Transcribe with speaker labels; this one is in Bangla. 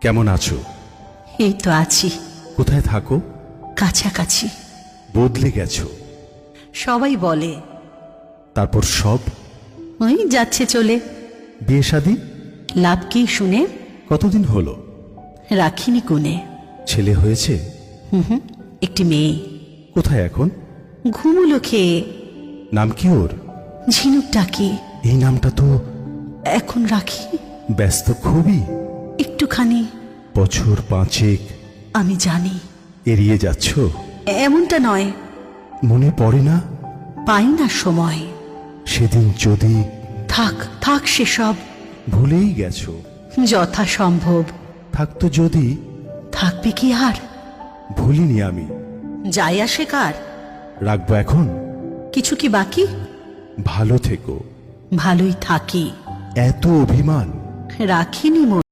Speaker 1: কেমন আছো?
Speaker 2: এই তো আছি,
Speaker 1: কোথায় থাকো?
Speaker 2: কাছাকাছি।
Speaker 1: বদলে গেছো।
Speaker 2: সবাই বলে।
Speaker 1: তারপর সব?
Speaker 2: ওই যাচ্ছে চলে।
Speaker 1: বিয়ে শাদী?
Speaker 2: লাভ কি শুনে?
Speaker 1: কতদিন হলো?
Speaker 2: রাখিনি কোণে।
Speaker 1: ছেলে হয়েছে?
Speaker 2: একটি মেয়ে।
Speaker 1: কোথায় এখন?
Speaker 2: ঘুমুলো খেয়ে।
Speaker 1: নাম কি ওর?
Speaker 2: ঝিনুক ডাকি।
Speaker 1: এই নামটা তো।
Speaker 2: এখন রাখি।
Speaker 1: ব্যস্ত খুবই।
Speaker 2: একটুখানি।
Speaker 1: বছর 5
Speaker 2: আমি জানি।
Speaker 1: এড়িয়ে যাচ্ছ?
Speaker 2: এমনটা নয়।
Speaker 1: মনে পড়ে না?
Speaker 2: পাই না সময়।
Speaker 1: সেদিন যদি।
Speaker 2: থাক থাক সেসব।
Speaker 1: ভুলেই গেছো।
Speaker 2: যথাসম্ভব।
Speaker 1: থাকতো যদি।
Speaker 2: থাকবে কি আর?
Speaker 1: ভুলিনি আমি।
Speaker 2: যাই আসে কার?
Speaker 1: রাখবো এখন?
Speaker 2: কিছু কি বাকি?
Speaker 1: ভালো থেকো।
Speaker 2: ভালোই থাকি।
Speaker 1: এত অভিমান?
Speaker 2: রাখিনি মন।